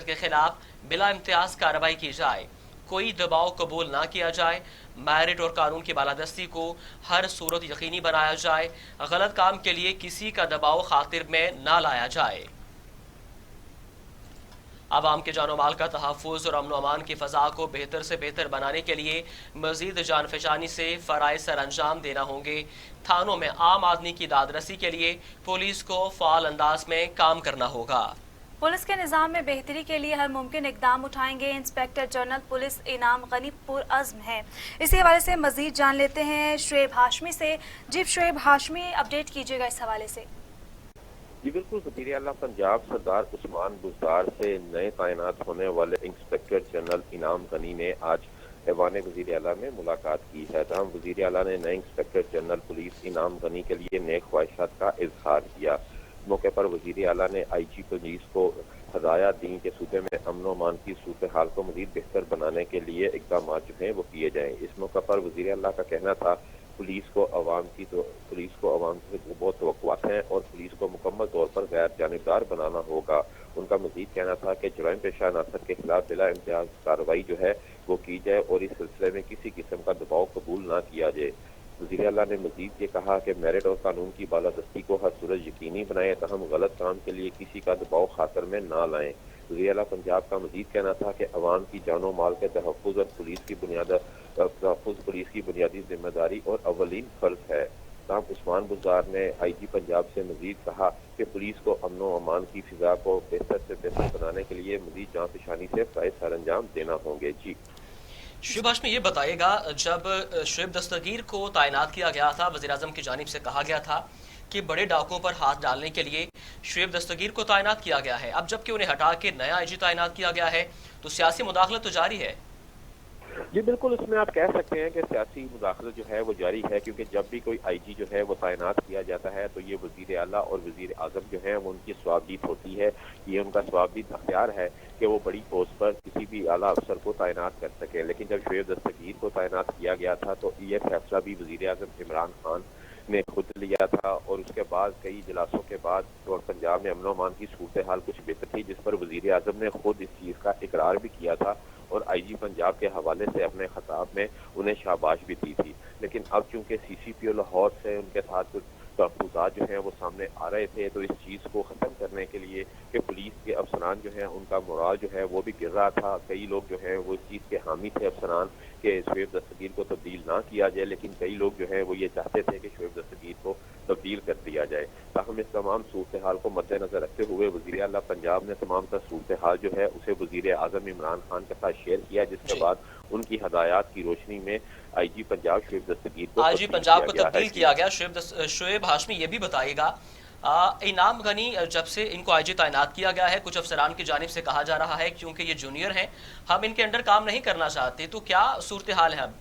के खिलाफ बिला इम्तियाज कार्रवाई की जाए, कोई दबाव कबूल ना किया जाए, मेरिट और कानून की बालादस्ती को हर सूरत यकीनी बनाया जाए, गलत काम के लिए किसी का दबाव खातिर में ना लाया जाए। आवाम के जानो माल का तहफ़्फ़ुज़ और अमन अमान की फ़ज़ा को बेहतर से बेहतर बनाने के लिए मज़ीद जानफशानी से फ़राइज़ सर अंजाम देना होंगे। थानों में आम आदमी की दादरसी के लिए पुलिस को फ़ाल अंदाज में काम करना होगा। पुलिस के निज़ाम में बेहतरी के लिए हर मुमकिन इकदाम उठाएंगे। इंस्पेक्टर जनरल पुलिस इनाम गनी पुरअज़्म हैं। इसी हवाले से मज़ीद जान लेते हैं शुएब हाशमी से। जी शुएब हाशमी, अपडेट कीजिएगा इस हवाले से। जी बिल्कुल, वज़ीर आला पंजाब सरदार उस्मान बुज़दार से नए तैनात होने वाले इंस्पेक्टर जनरल इनाम गनी ने आज ऐवान वज़ीर आला में मुलाकात की है। तमाम वज़ीर आला ने नए इंस्पेक्टर जनरल पुलिस इनाम गनी के लिए नेक ख्वाहिशात का इजहार किया। इस मौके पर वज़ीर आला ने IG पुलिस को हदायत दी कि सूबे में अमन अमान की सूरत हाल को मज़ीद बेहतर बनाने के लिए इक़दाम जो हैं वो किए जाएँ। इस मौके पर वज़ीर आला का कहना था पुलिस को आवाम से बहुत तवक्कुआत हैं और पुलिस को मुकम्मल तौर पर गैर जानिबदार बनाना होगा। उनका मज़ीद कहना था कि जुर्म पेशा अनासर के खिलाफ बिला इम्तियाज कार्रवाई जो है वो की जाए और इस सिलसिले में किसी किस्म का दबाव कबूल ना किया जाए। वज़ीर आला ने मज़ीद ये कहा कि मेरिट और कानून की बालादस्ती को हर सूरत यकीनी बनाए, तहम गलत काम के लिए किसी का दबाव खातर में ना लाएं। वज़ीर आला पंजाब का मज़ीद कहना था कि अवाम की जानो माल के तहफ़्फ़ुज़ और पुलिस की बुनियादी जिम्मेदारी और अवलीन फर्ज है। ताहम उस्मान बुज़दार ने IG पंजाब से मज़ीद कहा कि पुलिस को अमन व अमान की फ़िज़ा को बेहतर से बेहतर बनाने के लिए मज़ीद जानफशानी से फ़राइज़ सर अंजाम देना होंगे। जी शुएब हाशमी, ये बताइएगा, जब शुएब दस्तगीर को तैनात किया गया था, वज़ीर आज़म की जानिब से कहा गया था कि बड़े डाकुओं पर हाथ डालने के लिए शुएब दस्तगीर को तैनात किया गया है। अब जबकि उन्हें हटा के नया IG तैनात किया गया है, तो सियासी मुदाखलत तो जारी है। जी बिल्कुल, इसमें आप कह सकते हैं कि सियासी मुदाखलत जो है वो जारी है, क्योंकि जब भी कोई IG जो है वो तैनात किया जाता है तो ये वज़ीर आला और वज़ीर आज़म जो है वो उनकी स्वाबदीद होती है। ये उनका स्वाबदीद अख्तियार है कि वो बड़ी पोस्ट पर किसी भी आला अफसर को तैनात कर सके। लेकिन जब शुएब दस्तगीर को तैनात किया गया था तो ये फैसला भी वज़ीर आज़म इमरान खान ने खुद लिया था और उसके बाद कई इजलासों के बाद और पंजाब में अमन अमान की सूरत हाल कुछ बेहतर थी, जिस पर वज़ीर आज़म ने खुद इस चीज़ का इकरार भी किया था और IG पंजाब के हवाले से अपने खिताब में उन्हें शाबाश भी दी थी। लेकिन अब चूंकि CCPO लाहौर से उनके साथ कुछ तहफ़्फ़ुज़ात जो हैं वो सामने आ रहे थे, तो इस चीज़ को ख़त्म करने के लिए कि पुलिस के अफसरान जो हैं उनका मोराल जो है वो भी गिर रहा था। कई लोग जो हैं वो इस चीज़ के हामी थे अफसरान के शुएब दस्तगीर को तब्दील ना किया जाए, लेकिन कई लोग जो हैं वो ये चाहते थे कि शुएब दस्तगीर को तब्दील कर दिया जाए। ताहम इस तमाम सूरत हाल को मद्देनजर रखते हुए वज़ीर आला पंजाब ने तमाम तर सूरत हाल जो है उसे वज़ीर आज़म इमरान खान के साथ शेयर किया, जिसके बाद उनकी हदायत की रोशनी में IG पंजाब शुएब दस्तगीर को IG पंजाब को तब्दील किया गया। शुएब हाशमी, ये भी बताइएगा, इनाम गनी जब से इनको IG तैनात किया गया है, कुछ अफसरान की जानिब से कहा जा रहा है क्योंकि ये जूनियर हैं, हम इनके अंडर काम नहीं करना चाहते, तो क्या सूरत हाल है अब?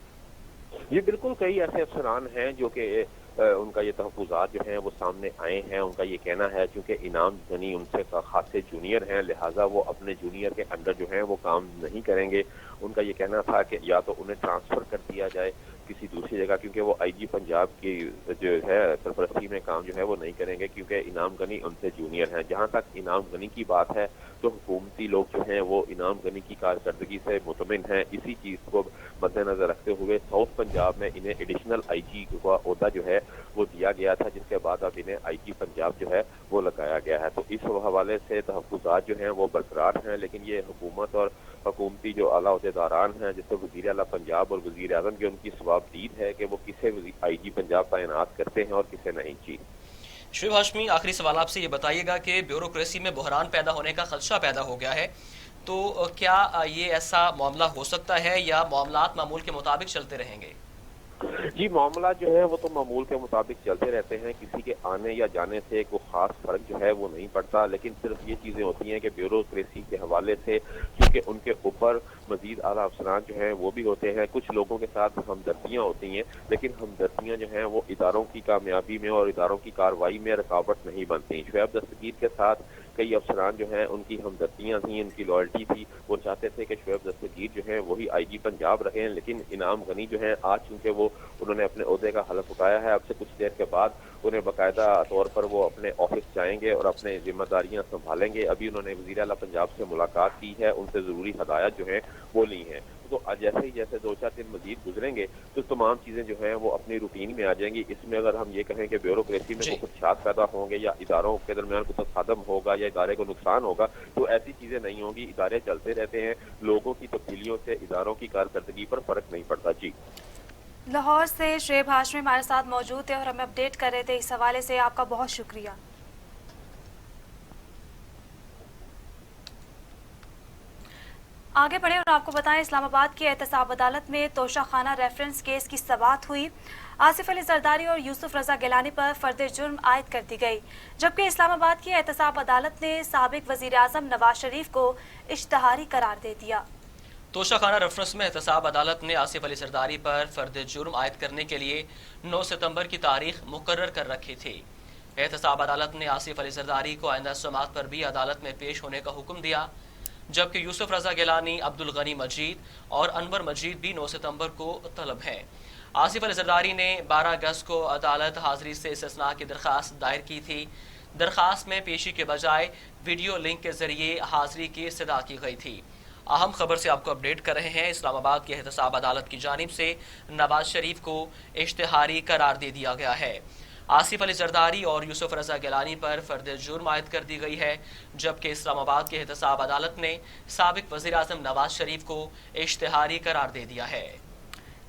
जी बिल्कुल, कई ऐसे अफसरान हैं जो कि उनका ये तहफ़्फ़ुज़ात जो हैं वो सामने आए हैं। उनका ये कहना है क्योंकि इनाम गनी उनसे खासे जूनियर हैं, लिहाजा वो अपने जूनियर के अंडर जो हैं वो काम नहीं करेंगे। उनका ये कहना था कि या तो उन्हें ट्रांसफ़र कर दिया जाए किसी दूसरी जगह, क्योंकि वो IG पंजाब की जो है सरपरस्ती में काम जो है वो नहीं करेंगे, क्योंकि इनाम गनी उनसे जूनियर हैं। जहाँ तक इनाम गनी की बात है तो हुकूमती लोग जो हैं वो इनाम गनी की कारकर्दगी से मुतमिन हैं। इसी चीज़ को मद्देनजर रखते हुए साउथ पंजाब में इन्हें एडिशनल IG का ओहदा जो है वो दिया गया था, जिसके बाद अब इन्हें IG पंजाब जो है वो लगाया गया है। तो इस हवाले से तहफ़्फ़ुज़ात जो हैं वो बरकरार हैं, लेकिन ये हुकूमत और हुकूमती जो आला ओहदेदारान हैं, जैसे वज़ीर आला पंजाब और वज़ीर आज़म की, उनकी सवाबदीद है कि वो किसे IG पंजाब तैनात करते हैं और किसे नहीं। जी शुएब हाशमी, आखिरी सवाल आपसे ये बताइएगा कि ब्यूरोक्रेसी में बहरान पैदा होने का खदशा पैदा हो गया है, तो क्या ये ऐसा मामला हो सकता है या मामलात मामूल के मुताबिक चलते रहेंगे? जी, मामला जो है वो तो मामूल के मुताबिक चलते रहते हैं। किसी के आने या जाने से कोई ख़ास फ़र्क जो है वो नहीं पड़ता, लेकिन सिर्फ ये चीज़ें होती हैं कि ब्यूरोक्रेसी के हवाले से क्योंकि उनके ऊपर मज़ीद आला अफसरान जो हैं वो भी होते हैं, कुछ लोगों के साथ हमदर्दियाँ होती हैं, लेकिन हमदर्दियाँ जो हैं वो इदारों की कामयाबी में और इदारों की कार्रवाई में रुकावट नहीं बनती। शुएब दस्तगीर के साथ कई अफसरान जो हैं उनकी हमदर्दियाँ थी, उनकी लॉयल्टी थी, वो चाहते थे कि शुएब दस्तगीर जो हैं वही IG पंजाब रहें, लेकिन इनाम गनी जो हैं आज चूँकि वो انہوں نے اپنے عہدے کا حلف اٹھایا ہے. اب سے کچھ دیر کے بعد انہیں باقاعدہ طور پر وہ اپنے آفس جائیں گے اور اپنے ذمہ داریاں سنبھالیں گے. ابھی انہوں نے وزیر اعلیٰ پنجاب سے ملاقات کی ہے, ان سے ضروری ہدایات جو ہیں وہ لی ہیں. تو جیسے 2-4 دن مزید گزریں گے تو تمام چیزیں جو ہیں وہ اپنی روٹین میں آ جائیں گی. اس میں اگر ہم یہ کہیں کہ بیوروکریسی میں جی کوئی خدشات پیدا ہوں گے یا اداروں کے درمیان کوئی تصادم ہوگا یا ادارے کو نقصان ہوگا, تو ایسی چیزیں نہیں ہوں گی. ادارے چلتے رہتے ہیں, لوگوں کی تبدیلیوں سے اداروں کی کارکردگی پر فرق نہیں پڑتا. جی لاہور سے شعیب ہاشمی ہمارے ساتھ موجود تھے اور ہمیں اپڈیٹ کر رہے تھے. اس حوالے سے آپ کا بہت شکریہ. آگے بڑھیں اور آپ کو بتائیں, اسلام آباد کی احتساب عدالت میں توشہ خانہ ریفرنس کیس کی سماعت ہوئی. آصف علی زرداری اور یوسف رضا گیلانی پر فرد جرم عائد کر دی گئی, جبکہ اسلام آباد کی احتساب عدالت نے سابق وزیر اعظم نواز شریف کو اشتہاری قرار دے دیا. توشہ خانہ ریفرنس میں احتساب عدالت نے آصف علی زرداری پر فرد جرم عائد کرنے کے لیے 9 ستمبر کی تاریخ مقرر کر رکھی تھی. احتساب عدالت نے آصف علی زرداری کو آئندہ سماعت پر بھی عدالت میں پیش ہونے کا حکم دیا, جبکہ یوسف رضا گیلانی, عبدالغنی مجید اور انور مجید بھی 9 ستمبر کو طلب ہیں. آصف علی زرداری نے 12 اگست کو عدالت حاضری سے استثناء کی درخواست دائر کی تھی. درخواست میں پیشی کے بجائے ویڈیو لنک کے ذریعے حاضری کی استدعا کی گئی تھی. اہم خبر سے آپ کو اپڈیٹ کر رہے ہیں. اسلام آباد کی احتساب عدالت کی جانب سے نواز شریف کو اشتہاری قرار دے دیا گیا ہے. آصف علی زرداری اور یوسف رضا گیلانی پر فرد جرم عائد کر دی گئی ہے, جبکہ اسلام آباد کی احتساب عدالت نے سابق وزیر اعظم نواز شریف کو اشتہاری قرار دے دیا ہے.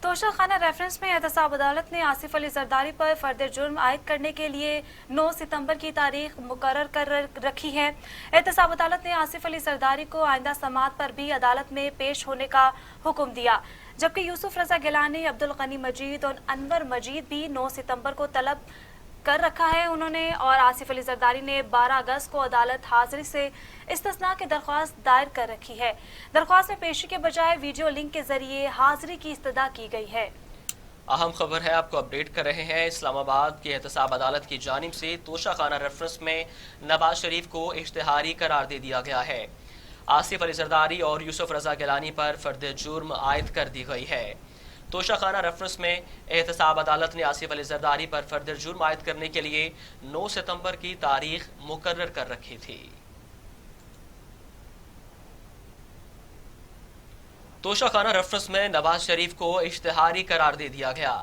توشہ خانہ ریفرنس میں احتساب عدالت نے آصف علی زرداری پر فرد جرم عائد کرنے کے لیے 9 ستمبر کی تاریخ مقرر کر رکھی ہے. احتساب عدالت نے آصف علی زرداری کو آئندہ سماعت پر بھی عدالت میں پیش ہونے کا حکم دیا, جبکہ یوسف رضا گیلانی, عبدالغنی مجید اور انور مجید بھی 9 ستمبر کو طلب کر رکھا ہے انہوں نے, اور آصف علی زرداری نے 12 اگست کو عدالت حاضری سے استثناء کی درخواست دائر کر رکھی ہے. درخواست میں پیشی کے بجائے ویڈیو لنک کے ذریعے حاضری کی استدعا کی گئی ہے. اہم خبر ہے, آپ کو اپڈیٹ کر رہے ہیں. اسلام آباد کی احتساب عدالت کی جانب سے توشہ خانہ ریفرنس میں نواز شریف کو اشتہاری قرار دے دیا گیا ہے. آصف علی زرداری اور یوسف رضا گیلانی پر فرد جرم عائد کر دی گئی ہے. توشہ خانہ ریفرنس میں احتساب عدالت نے آصف علی زرداری پر فرد جرم عائد کرنے کے لیے 9 ستمبر کی تاریخ مقرر کر رکھی تھی. توشہ خانہ ریفرنس میں نواز شریف کو اشتہاری قرار دے دیا گیا.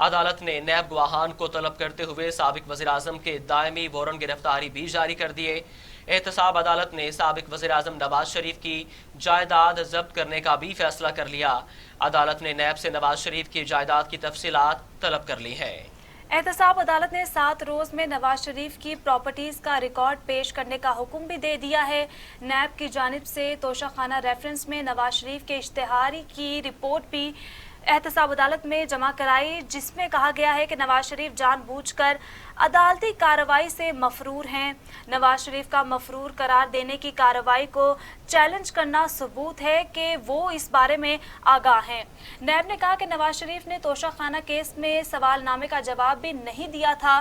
عدالت نے نیب گواہان کو طلب کرتے ہوئے سابق وزیر اعظم کے دائمی وارنٹ گرفتاری بھی جاری کر دیے. احتساب عدالت نے سابق وزیر اعظم نواز شریف کی جائیداد ضبط کرنے کا بھی فیصلہ کر لیا. عدالت نے نیب سے نواز شریف کی جائیداد کی تفصیلات طلب کر لی ہیں. احتساب عدالت نے 7 روز میں نواز شریف کی پراپرٹیز کا ریکارڈ پیش کرنے کا حکم بھی دے دیا ہے. نیب کی جانب سے توشہ خانہ ریفرنس میں نواز شریف کے اشتہاری کی رپورٹ بھی احتساب عدالت میں جمع کرائی, جس میں کہا گیا ہے کہ نواز شریف جان بوجھ کر عدالتی کارروائی سے مفرور ہیں. نواز شریف کا مفرور قرار دینے کی کارروائی کو چیلنج کرنا ثبوت ہے کہ وہ اس بارے میں آگاہ ہیں. نیب نے کہا کہ نواز شریف نے توشہ خانہ کیس میں سوال نامے کا جواب بھی نہیں دیا تھا.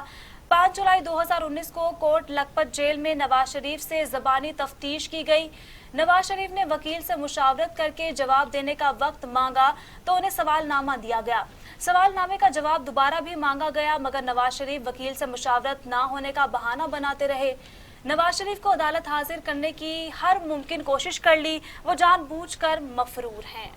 5 جولائی 2019 کو کوٹ لکھپت جیل میں نواز شریف سے زبانی تفتیش کی گئی. نواز شریف نے وکیل سے مشاورت کر کے جواب دینے کا وقت مانگا تو انہیں سوال نامہ دیا گیا. سوال نامے کا جواب دوبارہ بھی مانگا گیا, مگر نواز شریف وکیل سے مشاورت نہ ہونے کا بہانہ بناتے رہے. نواز شریف کو عدالت حاضر کرنے کی ہر ممکن کوشش کر لی, وہ جان بوجھ کر مفرور ہیں.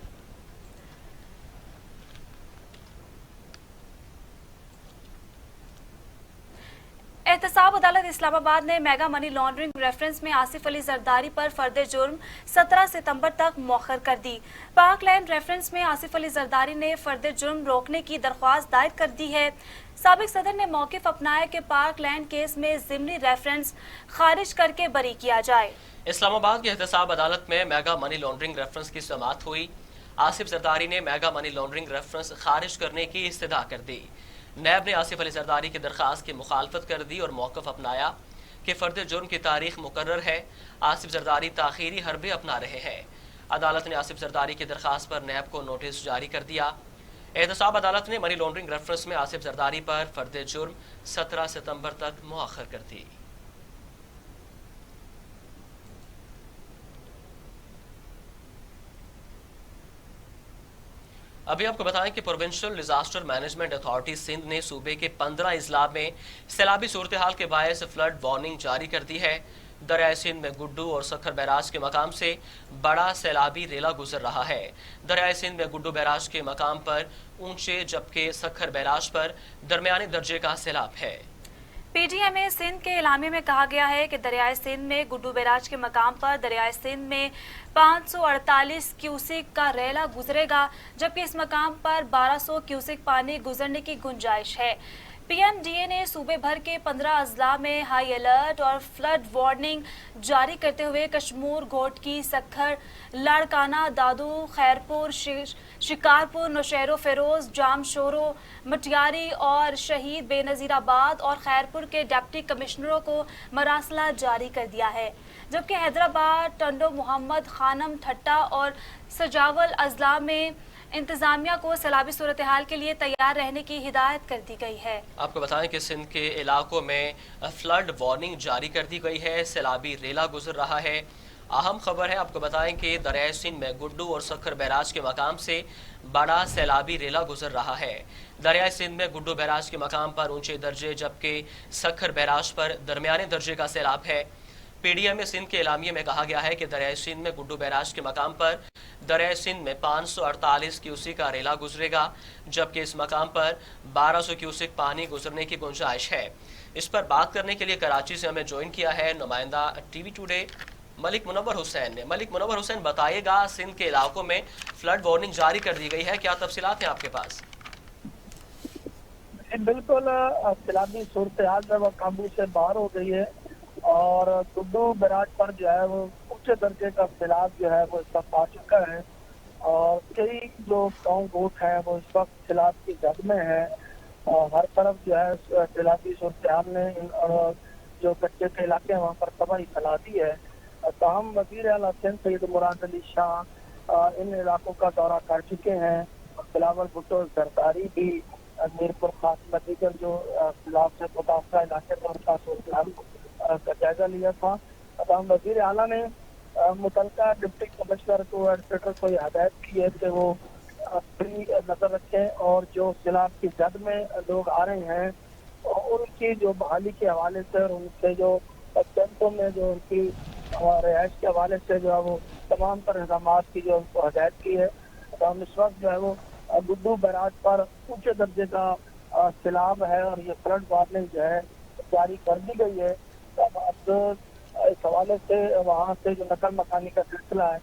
احتساب عدالت اسلام آباد نے میگا منی لانڈرنگ ریفرنس میں آصف علی زرداری پر فرد جرم 17 ستمبر تک مؤخر کر دی. پاک لینڈ ریفرنس میں آصف علی زرداری نے فرد جرم روکنے کی درخواست دائر کر دی ہے. سابق صدر نے موقف اپنایا کہ پاک لینڈ کیس میں ضمنی ریفرنس خارج کر کے بری کیا جائے. اسلام آباد کی احتساب عدالت میں میگا منی لانڈرنگ ریفرنس کی سماعت ہوئی. آصف زرداری نے میگا منی لانڈرنگ ریفرنس خارج کرنے کی استدعا کر دی. نیب نے آصف علی زرداری کی درخواست کی مخالفت کر دی اور موقف اپنایا کہ فرد جرم کی تاریخ مقرر ہے. آصف زرداری تاخیری حربے اپنا رہے ہیں. عدالت نے آصف زرداری کی درخواست پر نیب کو نوٹس جاری کر دیا. احتساب عدالت نے منی لانڈرنگ ریفرنس میں آصف زرداری پر فرد جرم 17 ستمبر تک مؤخر کر دی. अभी आपको बताएं कि provincial disaster management authority Sindh ने सूबे के 15 अजला में सैलाबी सूरत हाल के बायस फ्लड वार्निंग जारी कर दी है। दरियाए सिंध में गुड्डू और सखर बैराज के मकाम से बड़ा सैलाबी रेला गुजर रहा है। दरियाए सिंध में गुड्डू बैराज के मकाम पर ऊंचे जबकि सखर बैराज पर दरमियाने दर्जे का सैलाब है। पीडीएमए सिंध के इलामे में कहा गया है कि दरियाए सिंध में गुड्डू बैराज के मकाम पर दरियाए सिंध में 548 क्यूसिक का रेला गुजरेगा, जबकि इस मकाम पर 1200 क्यूसिक पानी गुजरने की गुंजाइश है। पीएमडीए ने सूबे भर के 15 अजला में हाई अलर्ट और फ्लड वार्निंग जारी करते हुए कशमूर, घोटकी, सखर, लाड़काना, दादू, खैरपुर, शिकारपुर, नौशहरो फेरोज, जामशोरो, मटियारी और शहीद बेनजीराबाद और खैरपुर के डिप्टी कमिश्नरों को मरासला जारी कर दिया है, जबकि हैदराबाद, टंडो मोहम्मद खानम, ठट्टा और सजावल अजला में इंतजामिया को सैलाबी सूरत हाल के लिए तैयार रहने की हिदायत कर दी गई है। आपको बताएं कि सिंध के इलाकों में फ्लड वार्निंग जारी कर दी गई है। सैलाबी रेला गुजर रहा है। अहम खबर है, आपको बताएं कि दरियाए सिंध में गुड्डू और सखर बैराज के मकाम से बड़ा सैलाबी रेला गुजर रहा है। दरियाए सिंध में गुड्डू बैराज के मकाम पर ऊंचे दर्जे जबकि सखर बैराज पर दरमियाने दर्जे का सैलाब है। पीडीएमए सिंध के एलामिये में कहा गया है कि दरियाए सिंध में गुड्डू बैराज के मकाम पर दरियाए सिंध में 548 क्यूसिक का रेला गुजरेगा, जबकि इस मकाम पर 1200 क्यूसिक पानी गुजरने की गुंजाइश है। इस पर बात करने के लिए कराची से हमें ज्वाइन किया है नुमाइंदा टीवी टुडे मलिक मुनव्वर हुसैन ने। मलिक मुनव्वर हुसैन, बताइएगा, सिंध के इलाकों में फ्लड वार्निंग जारी कर दी गई है, क्या तफसीलात हैं आपके पास? बिल्कुल, सैलाबी सूरत हाल में वो काबू से बाहर हो गई है और गुड्डू बैराज पर जो है वो ऊंचे दर्जे का सैलाब जो है वो इस वक्त आ चुका है और कई जो गाँव गोट है वो इस वक्त सैलाब की जद में है और हर तरफ जो है सैलाबी सूरत हाल ने जो कच्चे के इलाके हैं वहाँ पर तबाही फैला दी है। ताहम वज़ीर आला सिंध सैयद मुराद अली शाह इन इलाकों का दौरा कर चुके हैं। बिलावल भुट्टो जरदारी भी मीरपुर खास में दीगर जो सैलाब से मुतासरा इलाके में उनका सूरत हाल का जायजा लिया था। वज़ीर आला ने मुतलका डिप्टी कमिश्नर को एडमिनिस्ट्रेटर को हिदायत की है कि वो पूरी नजर रखें और जो सैलाब की जद में लोग आ रहे हैं और उनकी जो बहाली के हवाले से और उनके जो कैंपों में जो उनकी रिहाइश के हवाले से जो है वो तमाम तर इंतजाम की जो उनको हिदायत की है। हम इस वक्त जो है वो गुड्डू बैराज पर ऊंचे दर्जे का सैलाब है और ये फ्लड वार्निंग जो है जारी कर दी गई है। अब इस हवाले से वहाँ से जो नकल मकानी का सिलसिला है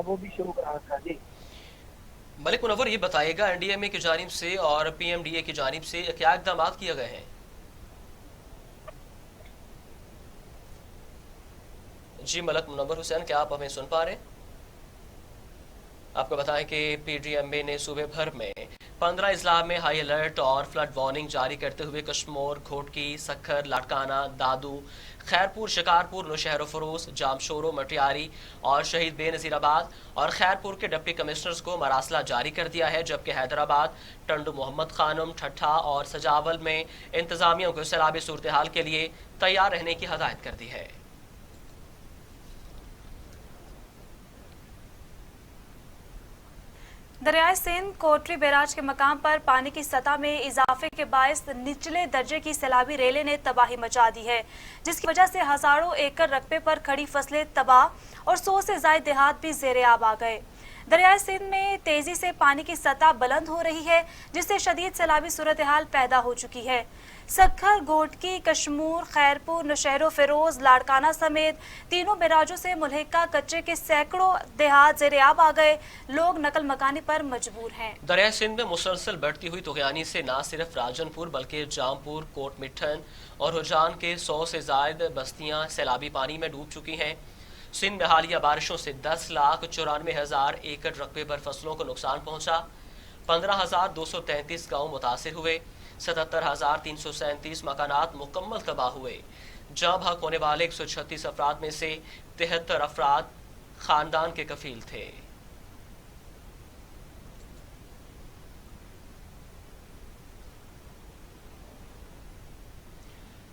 वो भी शुरू करा था। जी मलिक मुनव्वर, ये बताइएगा, एनडीएमए की जानिब से और पीएमडीए की जानिब से क्या इक़दाम किए गए हैं? जी मलिक मुनव्वर हुसैन, क्या आप हमें सुन पा रहे हैं? आपको बताएं कि पीडीएमए ने सूबे भर में 15 अजला में हाई अलर्ट और फ्लड वार्निंग जारी करते हुए कशमोर, घोटकी, सखर, लाड़काना, दादू, खैरपुर, शिकारपुर, नौशहरो फरोज, जामशोरो, मटियारी और शहीद बेनजीराबाद और खैरपुर के डिप्टी कमिश्नर्स को मरासला जारी कर दिया है, जबकि हैदराबाद, टंडो मोहम्मद खानम, ठट्ठा और सजावल में इंतजामिया को सैलाबी सूरत हाल के लिए तैयार रहने की हदायत कर दी है। दरियाए सिंध कोटरी बैराज के मकाम पर पानी की सतह में इजाफे के बायस निचले दर्जे की सैलाबी रेले ने तबाही मचा दी है, जिसकी वजह से हजारों एकड़ रकबे पर खड़ी फसलें तबाह और 100 से ज्यादा देहात भी ज़ेरे आब आ गए। दरियाए सिंध में तेजी से पानी की सतह बुलंद हो रही है, जिससे शदीद सैलाबी सूरत हाल पैदा हो चुकी है। सखर, घोटकी, कशमूर, खैरपुर, नौशहरो फेरोज, लाड़काना समेत तीनों बैराजों से मुल्हिका कच्चे के सैकड़ों देहात ज़ेरे आब आ गए। लोग नकल मकानी पर मजबूर हैं। दरियाए सिंध में मुसलसल बढ़ती हुई तुगयानी से न सिर्फ राजनपुर बल्कि जामपुर, कोट मिठन और रुझान के 100 से ज्यादा बस्तियां सैलाबी पानी में डूब चुकी हैं। सिंध में हालिया बारिशों से 10,94,000 एकड़ रकबे पर फसलों को नुकसान पहुंचा। 15,233 गाँव मुतासिर हुए। 77,337 मकानात मुकम्मल तबाह हुए। जहाँ भाग होने वाले 136 अफराद में से 73 अफराद खानदान के कफील थे।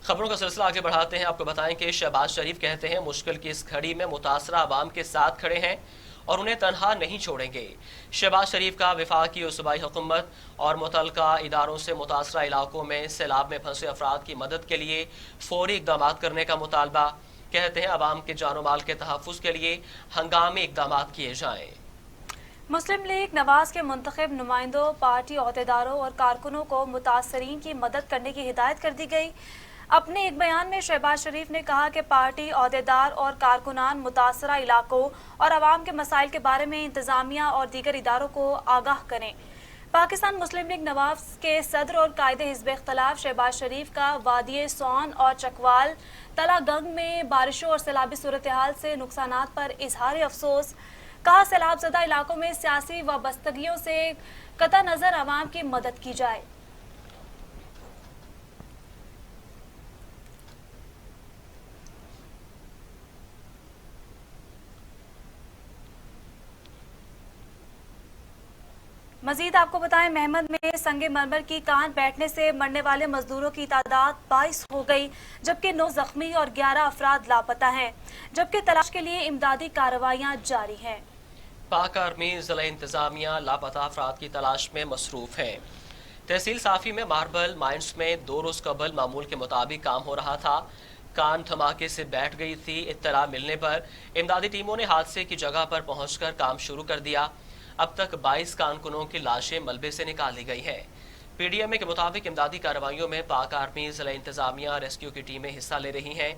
खबरों का सिलसिला आगे बढ़ाते हैं। आपको बताएं कि शहबाज शरीफ कहते हैं मुश्किल की इस घड़ी में मुतासरा अवाम के साथ खड़े हैं और उन्हें तनहा नहीं छोड़ेंगे। शहबाज शरीफ का वफाकी और सूबाई हुकूमत और मुतल्लिका इदारों से मुतासरा इलाकों में सैलाब में फंसे अफराद की मदद के लिए फौरी इकदाम करने का मुतालबा। कहते हैं अवाम के जानो माल के तहफ़्फ़ुज़ के लिए हंगामी इकदाम किए जाएँ। मुस्लिम लीग नवाज के मुंतखब नुमाइंदों, पार्टी अहदेदारों और कारकुनों को मुतासरीन की मदद करने की हिदायत कर दी गई। अपने एक बयान में शहबाज शरीफ ने कहा कि पार्टी अहदेदार और कारकुनान मुतासरा इलाकों और आवाम के मसाइल के बारे में इंतजामिया और दीगर इदारों को आगाह करें। पाकिस्तान मुस्लिम लीग नवाज के सदर और कायदे हिज़्ब इख्तिलाफ शहबाज शरीफ का वादी सौन और चकवाल तला गंग में बारिशों और सैलाबी सूरत हाल से नुकसानात पर इजहार अफसोस। कहा सैलाब ज़दा इलाकों में सियासी वाबस्तगियों से कतई नज़र आवाम की मदद की जाए। मजीद आपको बताएं, मेहमद में संगे मरमर की कान बैठने से मरने वाले मजदूरों की तादाद 22 हो गई, जबकि 9 जख्मी और 11 अफराद लापता हैं, जबकि तलाश के लिए इमदादी कार्रवाइयां जारी हैं। पाक आर्मी ज़िला इंतजामिया लापता अफराद की तलाश में मसरूफ है। तहसील साफी में मार्बल माइंस में 2 रोज कबल मामूल के मुताबिक काम हो रहा था। कान धमाके से बैठ गई थी। इत्तला मिलने पर इमदादी टीमों ने हादसे की जगह पर पहुंचकर काम शुरू कर दिया। अब तक 22 कारकुनों की लाशें मलबे से निकाल ली गई हैं। पीडीएमए के मुताबिक इमदादी कार्रवाइयों में पाक आर्मी ज़िला इंतजामिया रेस्क्यू की टीमें हिस्सा ले रही हैं।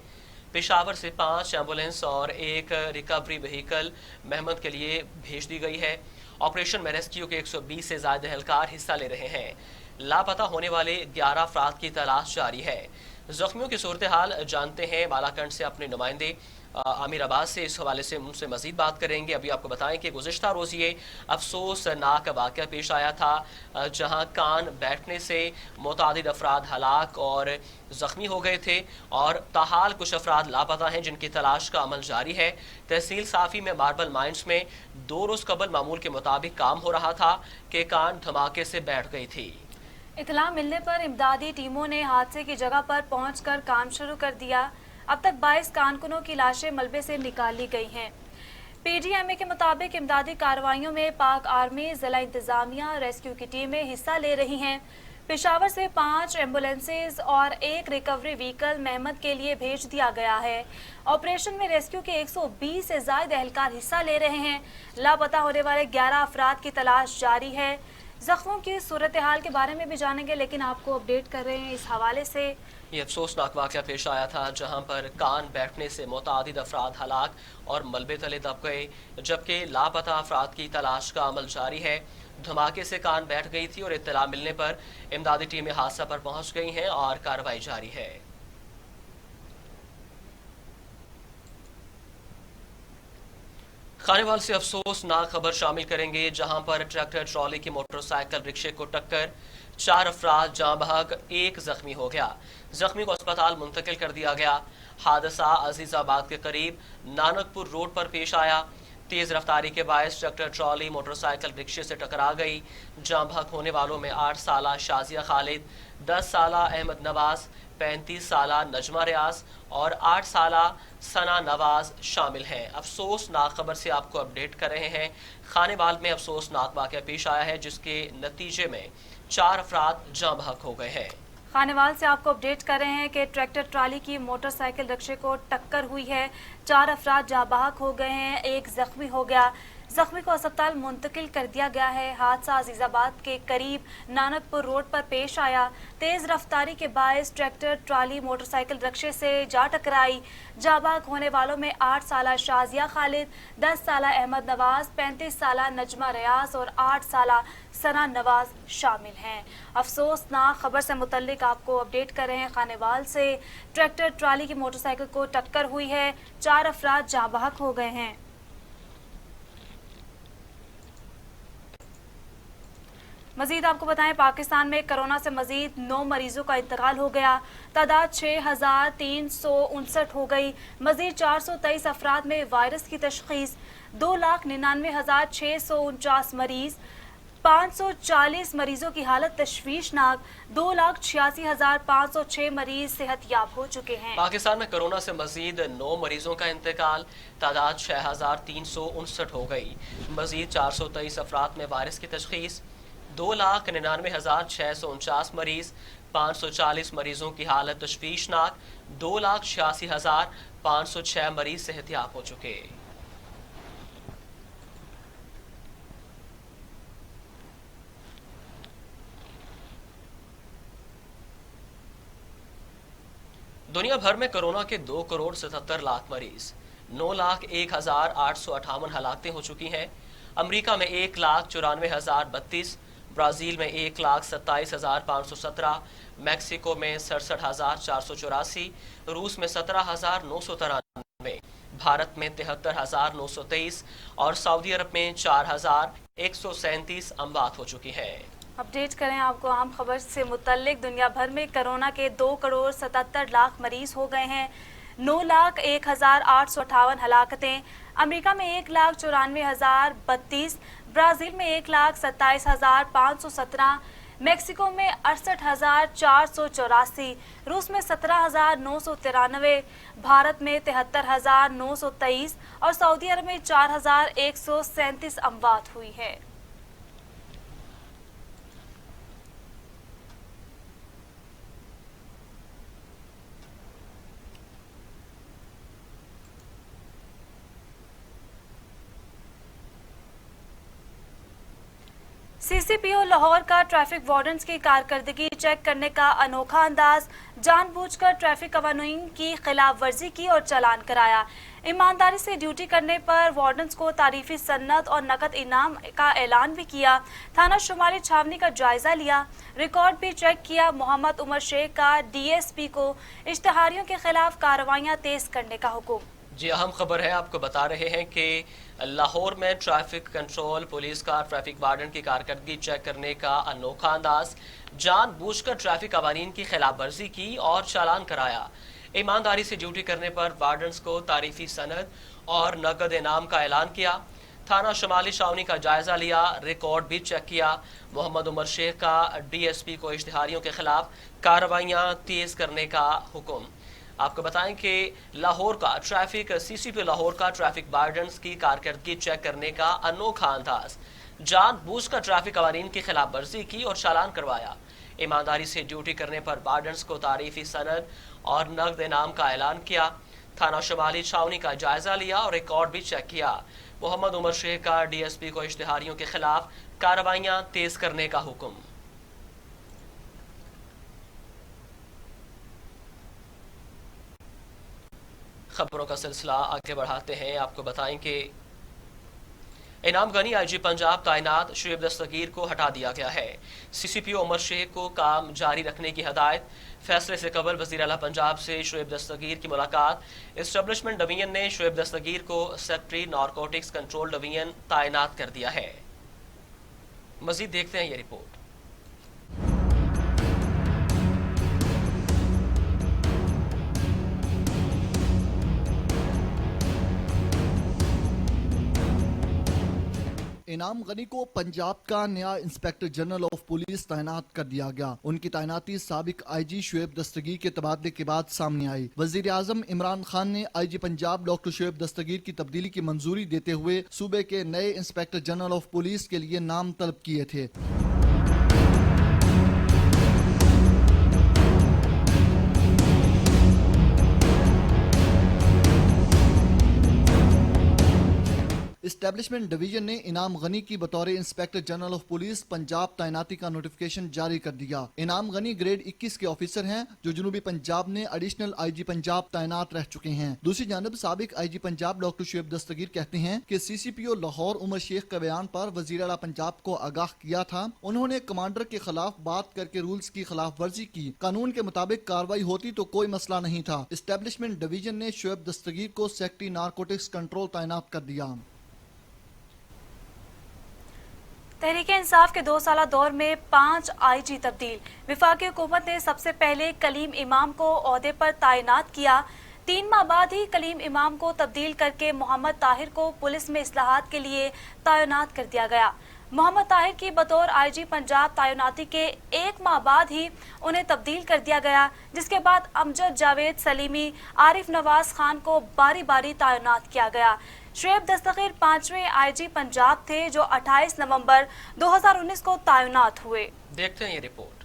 पेशावर से 5 एम्बुलेंस और 1 रिकवरी व्हीकल मेहमद के लिए भेज दी गई है। ऑपरेशन में रेस्क्यू के 120 से ज़्यादा एहलकार हिस्सा ले रहे हैं। लापता होने वाले 11 अफराद की तलाश जारी है। जख्मियों की सूरत हाल जानते हैं मालाकंड से अपने नुमाइंदे आमिर अब्बास से। इस हवाले से उनसे मजीद बात करेंगे। अभी आपको बताएं कि गुज़िश्ता रोज़ ये अफसोसनाक वाक़या पेश आया था, जहां कान बैठने से मुतादिद अफराद हलाक और ज़ख्मी हो गए थे और ताहाल कुछ अफराद लापता हैं, जिनकी तलाश का अमल जारी है। तहसील साफ़ी में मार्बल माइंस में 2 रोज़ कबल मामूल के मुताबिक काम हो रहा था कि कान धमाके से बैठ गई थी। इत्तला मिलने पर इमदादी टीमों ने हादसे की जगह पर पहुंचकर काम शुरू कर दिया। अब तक 22 कारकुनों की लाशें मलबे से निकाल ली गई हैं। पीडीएमए के मुताबिक इमदादी कार्रवाइयों में पाक आर्मी, जिला इंतजामिया, रेस्क्यू की टीमें हिस्सा ले रही हैं। पेशावर से 5 एम्बुलेंसेज और 1 रिकवरी व्हीकल मेहमद के लिए भेज दिया गया है। ऑपरेशन में रेस्क्यू के 120 से ज़ायद एहलकार हिस्सा ले रहे हैं। लापता होने वाले 11 अफराद की तलाश जारी है। जख्मों की सूरत हाल के बारे में भी जानेंगे, लेकिन आपको अपडेट कर रहे हैं इस हवाले से। ये अफसोसनाक वाक़या पेश आया था, जहां पर कान बैठने से मुतादिद अफराद हलाक और मलबे तले दब गए, जबकि लापता अफराद की तलाश का अमल जारी है। धमाके से कान बैठ गई थी और इत्तला मिलने पर इमदादी टीमें हादसा पर पहुंच गई हैं और कार्रवाई जारी है। खानेवाल से अफसोसनाक खबर शामिल करेंगे, जहां पर ट्रैक्टर ट्रॉली की मोटरसाइकिल रिक्शे को टक्कर 4 अफराद जाँ बहक, 1 जख्मी हो गया। जख्मी को अस्पताल मुंतकिल कर दिया गया। हादसा अजीजाबाद के करीब नानकपुर रोड पर पेश आया। तेज रफ्तारी के बायस ट्रैक्टर ट्रॉली मोटरसाइकिल रिक्शे से टकरा गई। जाँ बहक होने वालों में 8 साला शाजिया खालिद, 10 साला अहमद नवाज, 35 साला नजमा रियाज और 8 साला सना नवाज शामिल हैं। अफसोसनाक खबर से आपको अपडेट कर रहे हैं। खानेवाल में अफसोसनाक वाक़या पेश आया है, जिसके नतीजे में 4 अफराद जाँ बहक हो गए हैं। खानेवाल से आपको अपडेट कर रहे हैं कि ट्रैक्टर ट्राली की मोटरसाइकिल रिक्शे को टक्कर हुई है। 4 अफराद जाँ बहक हो गए हैं, 1 जख्मी हो गया। जख्मी को अस्पताल मुंतकिल कर दिया गया है। हादसा अजीजाबाद के करीब नानकपुर रोड पर पेश आया। तेज रफ्तारी के बायस ट्रैक्टर ट्राली मोटरसाइकिल रिक्शे से जा टकराई। जाँ बहक होने वालों में 8 साला शाजिया खालिद, 10 साला अहमद नवाज, 35 साला नजमा रियाज और 8 साला सना नवाज शामिल हैं। अफसोसनाक खबर से मुतल्लिक आपको अपडेट कर रहे हैं। खानेवाल से ट्रैक्टर ट्राली की मोटरसाइकिल को टक्कर हुई है। 4 अफराद जाँ बहक हो गए हैं। मजीद आपको बताएं, पाकिस्तान में कोरोना से मजीद 9 मरीजों का इंतकाल हो गया। तादाद 6359 हो गई। मजीद 423 अफराद में वायरस की तशखीस। 2,99,649 मरीज 540 मरीजों की हालत तशवीशनाक, 2,86,506 मरीज सेहतयाब हो चुके हैं। पाकिस्तान में कोरोना से मजीद 9 मरीजों का इंतकाल, तादाद 6,359 हो गई। मजीद 423 अफराद में वायरस की तशखीस, 2,99,649 मरीज, 540 मरीजों की हालत तशवीशनाक, 2,86,506 मरीज सेहतयाब हो चुके। दुनिया भर में कोरोना के 2,77,00,000 मरीज, 9,01,858 हलाकतें हो चुकी हैं। अमेरिका में 1,94,032, ब्राज़ील में 1,27,517, मैक्सिको में 67,484, रूस में 17,993, भारत में 73,923 और सऊदी अरब में 4,137 अमवात हो चुकी हैं। अपडेट करें आपको आम खबर से मुतल्लिक। दुनिया भर में कोरोना के 2,77,00,000 मरीज हो गए हैं, 9,01,858 हलाकतें। अमेरिका में 1,94,032, ब्राज़ील में 1,27,517, मैक्सिको में 68,484, रूस में 17,993, भारत में 73,923 और सऊदी अरब में 4,137 अमवात हुई है। सीसीपीओ लाहौर का ट्रैफिक वार्डन्स की कारकर्दगी चेक करने का अनोखा अंदाज, जानबूझकर ट्रैफिक कानून की खिलाफ वर्जी की और चालान कराया। ईमानदारी से ड्यूटी करने पर वार्डन्स को तारीफी सन्नत और नकद इनाम का ऐलान भी किया। थाना शुमाली छावनी का जायजा लिया, रिकॉर्ड भी चेक किया। मोहम्मद उमर शेख का डीएसपी को इश्तिहारियों के खिलाफ कार्रवाइयां तेज करने का हुक्म। जी अहम खबर है, आपको बता रहे हैं कि लाहौर में ट्रैफिक कंट्रोल पुलिस का ट्रैफिक वार्डन की कारकर्दगी चेक करने का अनोखा अंदाज, जानबूझकर ट्रैफिक कवानीन की खिलाफ वर्जी की और चालान कराया। ईमानदारी से ड्यूटी करने पर वार्डन्स को तारीफी सनद और नकद इनाम का ऐलान किया। थाना शुमाली छावनी का जायजा लिया, रिकॉर्ड भी चेक किया। मोहम्मद उमर शेख का डीएसपी को इश्तिहारियों के खिलाफ कार्रवाइयां तेज करने का हुक्म। आपको बताएं कि लाहौर का सीसीपी लाहौर का ट्रैफिक वार्डन्स की कारकर्दगी चेक करने का अनोखा अंदाज, जानबूझकर ट्रैफिक कवानीन की खिलाफ वर्जी की और चालान करवाया। ईमानदारी से ड्यूटी करने पर वार्डन्स को तारीफी सनद और नकद इनाम का ऐलान किया। थाना शुमाली छावनी का जायजा लिया और रिकॉर्ड भी चेक किया। मोहम्मद उमर शेख का डीएसपी को इश्तिहारियों के खिलाफ कार्रवाइयां तेज करने का हुक्म। खबरों का सिलसिला आगे बढ़ाते हैं। आपको बताएं कि इनाम गनी आईजी पंजाब तैनात शुएब दस्तगीर को हटा दिया गया है। सीसीपीओ उमर शेख को काम जारी रखने की हदायत। फैसले से कबल वज़ीर आला पंजाब से शुएब दस्तगीर की मुलाकात। एस्टेब्लिशमेंट डिवीजन ने शुएब दस्तगीर को सेक्रेटरी नारकोटिक्स कंट्रोल डिवीजन तैनात कर दिया है। मजीद देखते हैं ये रिपोर्ट। इनाम गनी को पंजाब का नया इंस्पेक्टर जनरल ऑफ पुलिस तैनात कर दिया गया। उनकी तैनाती साबिक आईजी शुएब दस्तगीर के तबादले के बाद सामने आई। वजीर आजम इमरान खान ने आईजी पंजाब डॉक्टर शुएब दस्तगीर की तब्दीली की मंजूरी देते हुए सूबे के नए इंस्पेक्टर जनरल ऑफ पुलिस के लिए नाम तलब किए थे। एस्टेब्लिशमेंट डिवीजन ने इनाम गनी की बतौर inspector general of police Punjab तैनाती का नोटिफिकेशन जारी कर दिया। इनाम गनी ग्रेड 21 के ऑफिसर हैं जो जनूबी पंजाब में एडिशनल आईजी पंजाब तैनात रह चुके हैं। दूसरी जानब साबिक आईजी पंजाब डॉक्टर शुएब दस्तगीर कहते हैं कि सीसीपीओ लाहौर उमर शेख के बयान पर वजीर आला पंजाब को आगाह किया था। उन्होंने कमांडर के खिलाफ बात करके रूल्स की खिलाफ वर्जी की। कानून के मुताबिक कार्रवाई होती तो कोई मसला नहीं था। एस्टेब्लिशमेंट डिवीजन ने शुएब दस्तगीर को सेक्रेटरी नारकोटिक्स कंट्रोल तैनात कर दिया। तहरीके इंसाफ के 2 साला दौर में 5 आईजी तब्दील। विफाकी हुकूमत ने सबसे पहले कलीम इमाम को ओहदे पर तैनात किया। 3 माह बाद ही कलीम इमाम को तब्दील करके मोहम्मद ताहिर को पुलिस में इस्लाहात के लिए तैनात कर दिया गया। मोहम्मद ताहिर की बतौर आईजी पंजाब तैनाती के 1 माह बाद ही उन्हें तब्दील कर दिया गया, जिसके बाद अमजद जावेद सलीमी, आरिफ नवाज खान को बारी बारी तैनात किया गया। शुएब दस्तगीर 5वें आईजी पंजाब थे जो 28 नवंबर 2019 को तैनात हुए। देखते हैं ये रिपोर्ट।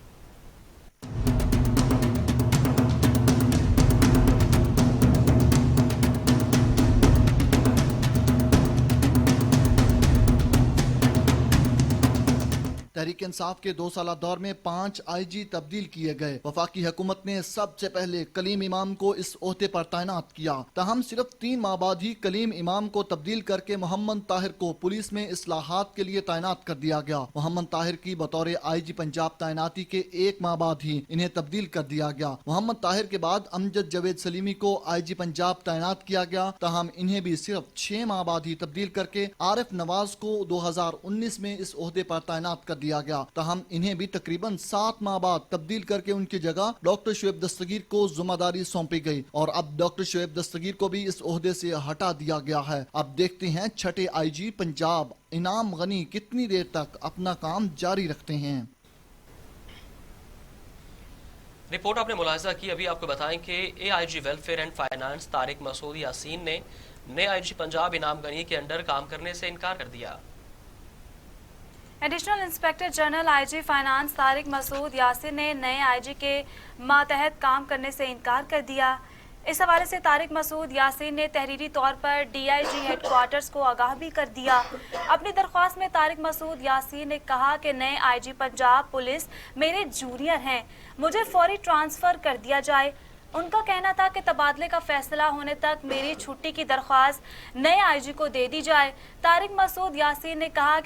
तहरीक इंसाफ के 2 साला दौर में 5 आईजी तब्दील किए गए। वफाकी हुकूमत ने सबसे पहले कलीम इमाम को इस ओहदे पर तैनात किया। ताहम सिर्फ 3 माह बाद ही कलीम इमाम को तब्दील करके मोहम्मद ताहिर को पुलिस में इस्लाहात के लिए तैनात कर दिया गया। मोहम्मद ताहिर की बतौर आईजी पंजाब तैनाती के 1 माह बाद ही इन्हें तब्दील कर दिया गया। मोहम्मद ताहिर के बाद अमजद जावेद सलीमी को आईजी पंजाब तैनात किया गया। ताहम इन्हें भी सिर्फ 6 माह बाद ही तब्दील करके आरिफ नवाज को 2019 में इस ओहदे पर तैनात कर दिया गया। ताहम इन्हें भी तकरीबन 7 माह बाद तब्दील करके उनकी जगह डॉक्टर शुएब दस्तगीर को जिम्मेदारी सौंपी गई और अब डॉक्टर शुएब दस्तगीर को भी इस ओहदे से हटा दिया गया है। अब देखते हैं छठे आईजी पंजाब इनाम गनी कितनी देर तक अपना काम जारी रखते हैं। रिपोर्ट आपने मुलाहिजा की। अभी आपको बताएं कि AIG welfare and finance Tariq Masood Yasin ने नए आईजी पंजाब इनाम गनी के अंडर काम करने से इनकार कर दिया। Additional inspector general IG finance Tariq Masood Yasin ने नए आईजी के मातहत काम करने से इनकार कर दिया। इस हवाले से तारिक मसूद यासिन ने तहरीरी तौर पर डीआईजी हेडक्वार्टर्स को आगाह भी कर दिया। अपनी दरख्वास्त में तारिक मसूद यासिन ने कहा कि नए आईजी पंजाब पुलिस मेरे जूनियर हैं, मुझे फौरी ट्रांसफ़र कर दिया जाए। उनका कहना था कि तबादले का फैसला होने तक मेरी छुट्टी की दरख्वास्त नए आईजी को दे दी जाए। तारिक मसूद यासीन ने कहा कि